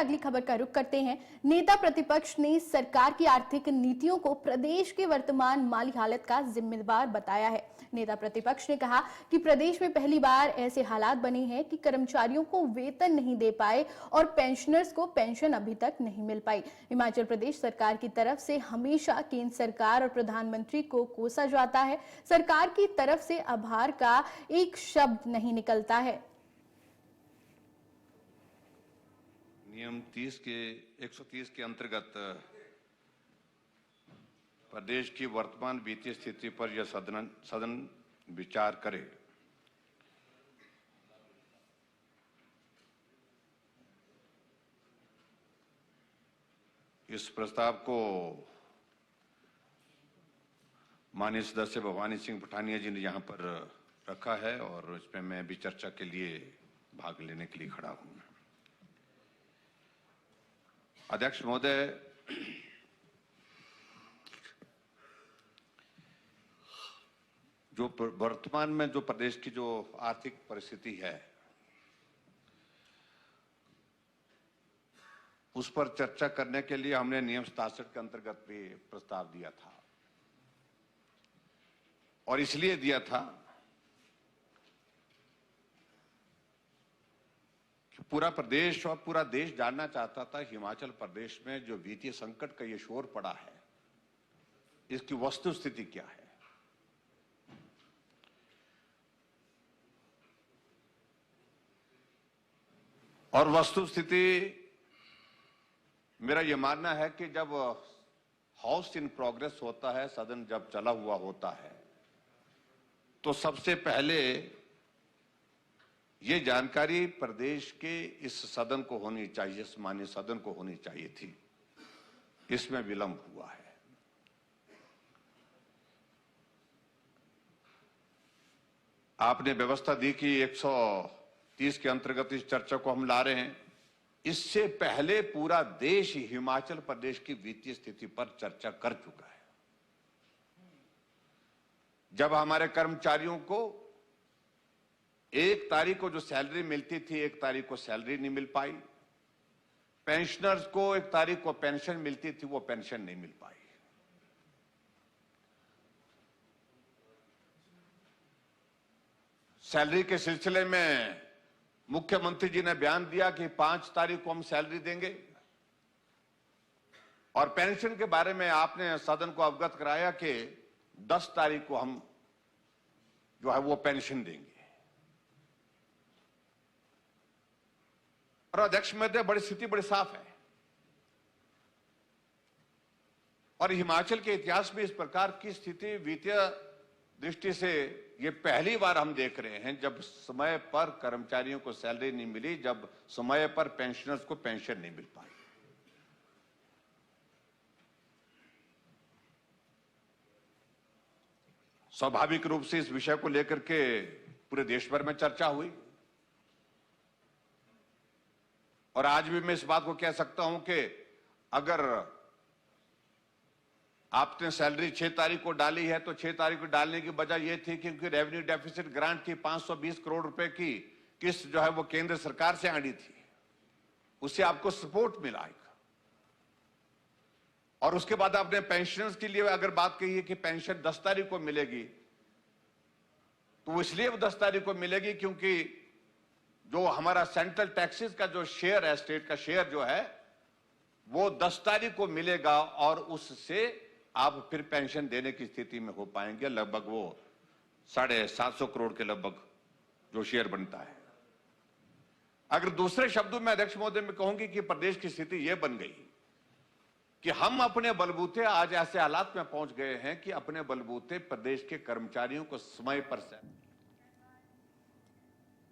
अगली खबर का रुख करते हैं। नेता प्रतिपक्ष ने सरकार की आर्थिक नीतियों को प्रदेश के वर्तमान माली हालत का जिम्मेदार बताया है। नेता प्रतिपक्ष ने कहा कि प्रदेश में पहली बार ऐसे हालात बने हैं कि कर्मचारियों को वेतन नहीं दे पाए और पेंशनर्स को पेंशन अभी तक नहीं मिल पाई। हिमाचल प्रदेश सरकार की तरफ से हमेशा केंद्र सरकार और प्रधानमंत्री को कोसा जाता है। सरकार की तरफ से आभार का एक शब्द नहीं निकलता है। नियम 130 के अंतर्गत प्रदेश की वर्तमान वित्तीय स्थिति पर यह सदन विचार करे। इस प्रस्ताव को माननीय सदस्य भवानी सिंह पठानिया जी ने यहां पर रखा है और इसमें मैं भी चर्चा के लिए भाग लेने के लिए खड़ा हूं। अध्यक्ष महोदय, जो वर्तमान में जो प्रदेश की जो आर्थिक परिस्थिति है उस पर चर्चा करने के लिए हमने नियम 67 के अंतर्गत भी प्रस्ताव दिया था और इसलिए दिया था कि पूरा प्रदेश और पूरा देश जानना चाहता था हिमाचल प्रदेश में जो वित्तीय संकट का ये शोर पड़ा है इसकी वस्तुस्थिति क्या है। और वस्तुस्थिति मेरा यह मानना है कि जब हाउस इन प्रोग्रेस होता है, सदन जब चला हुआ होता है, तो सबसे पहले ये जानकारी प्रदेश के इस सदन को होनी चाहिए, माननीय सदन को होनी चाहिए थी। इसमें विलंब हुआ है। आपने व्यवस्था दी कि 130 के अंतर्गत इस चर्चा को हम ला रहे हैं। इससे पहले पूरा देश हिमाचल प्रदेश की वित्तीय स्थिति पर चर्चा कर चुका है। जब हमारे कर्मचारियों को 1 तारीख को जो सैलरी मिलती थी 1 तारीख को सैलरी नहीं मिल पाई, पेंशनर्स को 1 तारीख को पेंशन मिलती थी, वो पेंशन नहीं मिल पाई। सैलरी के सिलसिले में मुख्यमंत्री जी ने बयान दिया कि 5 तारीख को हम सैलरी देंगे और पेंशन के बारे में आपने सदन को अवगत कराया कि 10 तारीख को हम जो है वो पेंशन देंगे। और अध्यक्ष महोदय, बड़ी स्थिति बड़ी साफ है और हिमाचल के इतिहास में इस प्रकार की स्थिति वित्तीय दृष्टि से ये पहली बार हम देख रहे हैं जब समय पर कर्मचारियों को सैलरी नहीं मिली, जब समय पर पेंशनर्स को पेंशन नहीं मिल पाई। स्वाभाविक रूप से इस विषय को लेकर के पूरे देश भर में चर्चा हुई और आज भी मैं इस बात को कह सकता हूं कि अगर आपने सैलरी 6 तारीख को डाली है तो 6 तारीख को डालने की वजह यह थी क्योंकि रेवेन्यू डेफिसिट ग्रांट की 520 करोड़ रुपए की किस्त जो है वो केंद्र सरकार से आनी थी, उससे आपको सपोर्ट मिला है। और उसके बाद आपने पेंशनर्स के लिए अगर बात कही है कि पेंशन 10 तारीख को मिलेगी, तो वो इसलिए 10 तारीख को मिलेगी क्योंकि जो हमारा सेंट्रल टैक्सेस का जो शेयर है, स्टेट का शेयर जो है वो 10 तारीख को मिलेगा और उससे आप फिर पेंशन देने की स्थिति में हो पाएंगे। लगभग वो 750 करोड़ के लगभग जो शेयर बनता है। अगर दूसरे शब्दों में अध्यक्ष महोदय मैं कहूंगी कि प्रदेश की स्थिति यह बन गई कि हम अपने बलबूते आज ऐसे हालात में पहुंच गए हैं कि अपने बलबूते प्रदेश के कर्मचारियों को समय पर